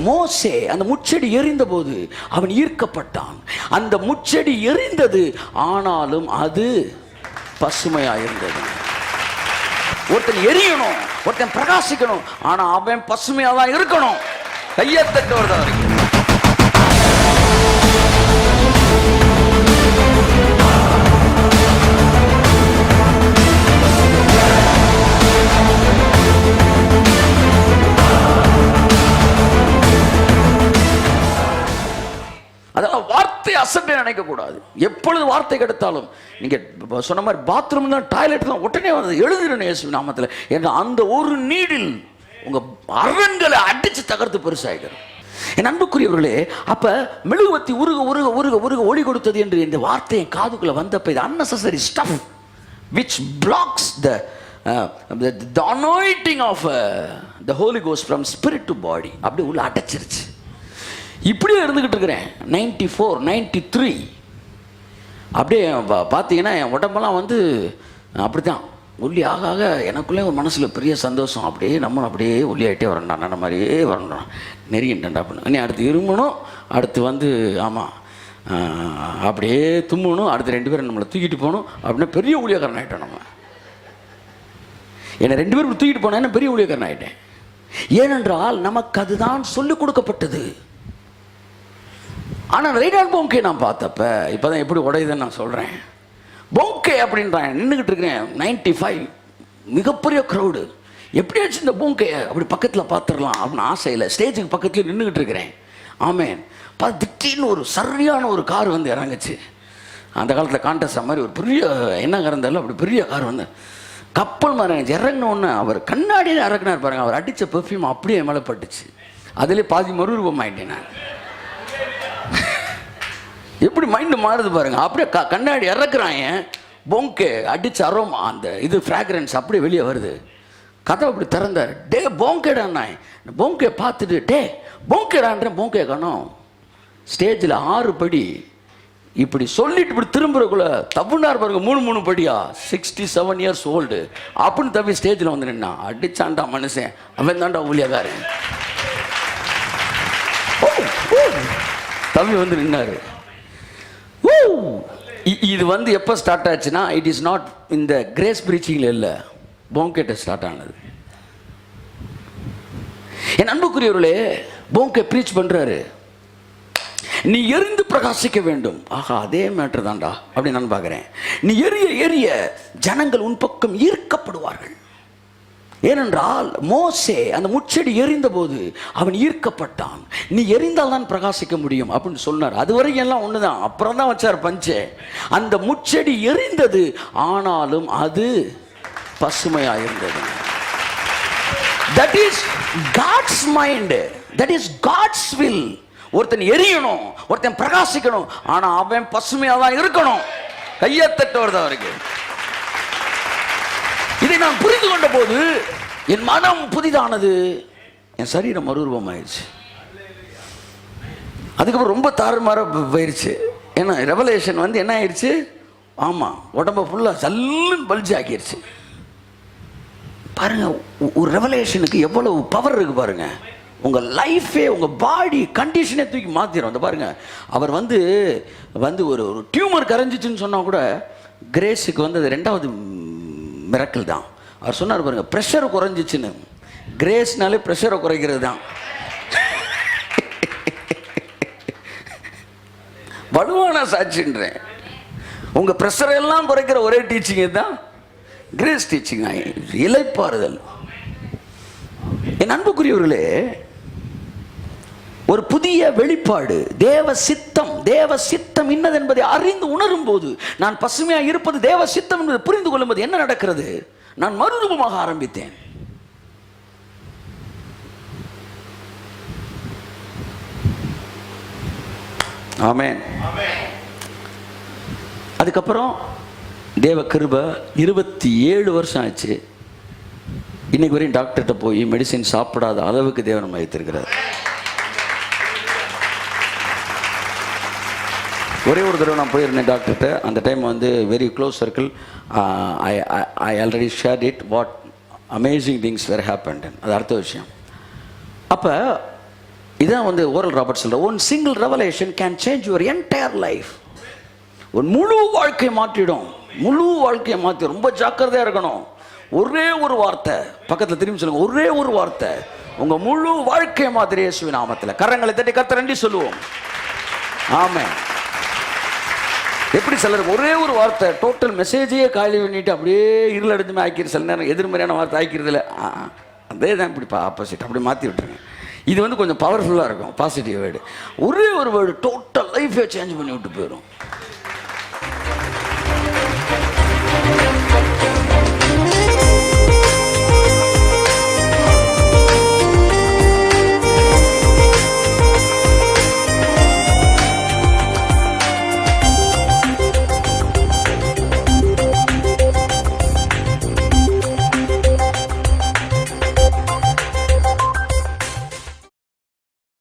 மோசே அந்த முச்செடி எரிந்த போது அவன் ஈர்க்கப்பட்டான். அந்த முச்செடி எரிந்தது, ஆனாலும் அது பசுமையாயிருந்தது. ஒருத்தன் எரியணும், ஒருத்தன் பிரகாசிக்கணும், ஆனா அவன் பசுமையாதான் இருக்கணும். கையத்தட்டவர் தான் இருக்கு. அதெல்லாம் வார்த்தை அசட்டை நினைக்க கூடாது. எப்பொழுது வார்த்தை கிடைத்தாலும் நீங்க சொன்ன மாதிரி பாத்ரூம் தான், டாய்லெட் தான், உடனே வந்து எழுதிடணும் இயேசு நாமத்தில். ஏன்னா அந்த ஒரு நீடில் உங்க அரண்களை அடிச்சு தகர்த்து பெருசாகிறது. என் அன்புக்குரியவர்களே, அப்ப மெழுகுவத்தி உருக உருக உருக உருக ஒளி கொடுத்தது என்று இந்த வார்த்தை என் காதுக்குள்ள வந்தப்ப, இது unnecessary stuff which blocks the anointing of the Holy Ghost from spirit to body. அப்படியே உள்ள அடைச்சிருச்சு. இப்படியே இருந்துகிட்டு இருக்கிறேன். 94 93 அப்படியே பார்த்தீங்கன்னா என் உடம்பெல்லாம் வந்து அப்படித்தான் ஒல்லி ஆக ஆக எனக்குள்ளே ஒரு மனசில் பெரிய சந்தோஷம். அப்படியே நம்மளும் அப்படியே ஒல்லி ஆகிட்டே வரண்டா, நம்ம மாதிரியே வரணும், நெருங்கிட்டா அப்படின்னு. இனி அடுத்து இருமணும், அடுத்து வந்து ஆமாம் அப்படியே தும்மணும், அடுத்து 2 பேரும் நம்மளை தூக்கிட்டு போகணும் அப்படின்னா பெரிய ஊழியக்காரன் ஆகிட்டோம். நம்ம என்னை 2 பேரும் தூக்கிட்டு போனா பெரிய ஊழியக்காரன் ஆகிட்டேன். ஏனென்றால் நமக்கு அதுதான் சொல்லிக் கொடுக்கப்பட்டது. ஆனால் ரெய்னால்ட் போங்கே நான் பார்த்தப்ப இப்போ தான் எப்படி உடையுதுன்னு நான் சொல்கிறேன். போங்கே அப்படின்றான், நின்றுக்கிட்டு இருக்கிறேன். 95 மிகப்பெரிய க்ரௌடு. எப்படியாச்சும் இந்த போங்கே அப்படி பக்கத்தில் பார்த்துடலாம் அப்படின்னு ஆசையில் ஸ்டேஜுக்கு பக்கத்துலேயே நின்றுக்கிட்டு இருக்கிறேன். ஆமேன். திடீர்னு ஒரு சரியான ஒரு கார் வந்து இறங்குச்சு. அந்த காலத்தில் கான்டெஸ்ட் மாதிரி ஒரு பெரிய என்ன இருந்தாலும் அப்படி பெரிய கார் வந்து கப்பல் மாதிரி இறங்கினோன்னு அவர் கண்ணாடியில் இறக்குனார் பாருங்க. அவர் அடித்த பெர்ஃப்யூம் அப்படியே மேலே பட்டுச்சு. அதிலே பாதி மறுரூபம் ஆகிட்டேன் நான். எப்படி மைண்டு மாறுது பாருங்க. அப்படியே கண்ணாடி இறக்குறான், போங்கே அடிச்ச அரோமா அந்த இது ஃப்ராக்ரன்ஸ் அப்படியே வெளியே வருது. கதை அப்படி திறந்தார். டே போங்கேடான். போங்கே பார்த்துட்டு டே போங்கேடான்றேன். போங்கே காணோம். ஸ்டேஜில் 6 படி இப்படி சொல்லிட்டு இப்படி திரும்புறக்குள்ள தப்புனார் பாருங்க. 3 படியா. 67 years old அப்படின்னு தப்பி ஸ்டேஜில் வந்து நின்னா. அடிச்சான்டா மனுஷன், அவன் தான்டா ஊழியக்காரன். தம்பி வந்து நின்னாரு. இது வந்து எப்போ ஸ்டார்ட் ஆச்சுன்னா, இட் இஸ் நாட் இந்த கிரேஸ் பிரீச்சிங்ல இல்லை, போங்கேட்ட ஸ்டார்ட் ஆனது. என் அன்புக்குரியவர்களே, போங்கே பிரீச் பண்றாரு, நீ எரிந்து பிரகாசிக்க வேண்டும். ஆஹா, அதே மேட்டர் தான்டா அப்படின்னு நான் பார்க்குறேன். நீ எரிய எரிய ஜனங்கள் உன் பக்கம் ஈர்க்கப்படுவார்கள். ஏனென்றால் மோசே அந்த முச்செடி எரிந்த போது அவன் ஈர்க்கப்பட்டான். நீ எரிந்தால் தான் பிரகாசிக்க முடியும் அப்படின்னு சொன்னார். அதுவரைக்கும் எல்லாம் ஒண்ணுதான். அப்புறம் தான் வச்சார் பஞ்சே. அந்த முச்செடி எரிந்தது, ஆனாலும் அது பசுமையாயிருந்தது. That is God's mind. That is God's will. ஒருத்தன் எரியணும், ஒருத்தன் பிரகாசிக்கணும், ஆனா அவன் பசுமையா தான் இருக்கணும். கையத்தட்டவர் தான் இருக்கு. இதை நான் புரிந்து கொண்ட போது என் மனம் புதிதானது, என் சரீரம் மறுரூபமாயிருச்சு. அதுக்கப்புறம் ரொம்ப தாறுமாற போயிருச்சு. ஏன்னா ரெவலேஷன் வந்து என்ன ஆயிடுச்சு, ஆமாம் உடம்பு ஃபுல்லாக சல்லுன்னு பல்ஜி ஆக்கிடுச்சு. பாருங்க, ஒரு ரெவலேஷனுக்கு எவ்வளவு பவர் இருக்கு பாருங்க. உங்கள் லைஃபே உங்கள் பாடி கண்டிஷனே தூக்கி மாற்றிடும். அந்த பாருங்க, அவர் வந்து வந்து ஒரு டியூமர் கரைஞ்சிச்சுன்னு சொன்னால் கூட கிரேஸுக்கு வந்து அது 2வது மிரக்கல் தான். அவர் சொன்னார் பாருங்க, ப்ரெஷர் குறைஞ்சிச்சுன்னு. கிரேஸ்னாலே ப்ரெஷரை குறைக்கிறது தான். வலுவான சாட்சின்றேன். உங்க ப்ரெஷர் எல்லாம் குறைக்கிற ஒரே டீச்சிங் தான் கிரேஸ் டீச்சிங். இளைப்பாறுதல். என் அன்புக்குரியவர்களே, ஒரு புதிய வெளிப்பாடு, தேவ சித்தம் இன்னது என்பதை அறிந்து உணரும் போது, நான் பசுமையா இருப்பது தேவ சித்தம் என்பதை புரிந்து கொள்ளும் போது என்ன நடக்கிறது, நான் மறுரூபமாக ஆரம்பித்தேன். ஆமென். அதுக்கப்புறம் தேவ கிருபை 27 வருஷம் ஆச்சு. இன்னைக்கு வரையும் டாக்டர்கிட்ட போய் மெடிசின் சாப்பிடாத அளவுக்கு தேவன் வைத்திருக்கிறார். ஒரே ஒரு தடவை நான் போயிருந்தேன் டாக்டர்கிட்ட. அந்த டைம் வந்து very close circle. I already shared it what amazing things where happened. அது அடுத்த விஷயம். அப்போ இதான் வந்து ஓரல் ராபர்ட் சொல்ற, one single revelation can change your entire life. ஒரு முழு வாழ்க்கையை மாற்றிடும், முழு வாழ்க்கையை மாற்றி. ரொம்ப ஜாக்கிரதையா இருக்கணும். ஒரே ஒரு வார்த்தை, பக்கத்தில் திரும்பி சொல்லுங்க, ஒரே ஒரு வார்த்தை உங்க முழு வாழ்க்கையை மாதிரி இயேசுவின் நாமத்தில். கரங்களை தட்டி கர்த்தரை நன்றி சொல்லுவோம். ஆமென். எப்படி சிலர் ஒரே ஒரு வார்த்தை டோட்டல் மெசேஜையே காலி பண்ணிட்டு அப்படியே இருள் அடைஞ்சுமே ஆக்கிடு. சில நேரம் எதிர்மறையான வார்த்தை ஆக்கிறது இல்லை. அதே தான் இப்படி ஆப்போசிட் அப்படி மாற்றி விட்டுருங்க. இது வந்து கொஞ்சம் பவர்ஃபுல்லாக இருக்கும், பாசிட்டிவ் வேர்டு. ஒரே ஒரு வேர்டு டோட்டல் லைஃபே சேஞ்ச் பண்ணி விட்டு போயிடும்.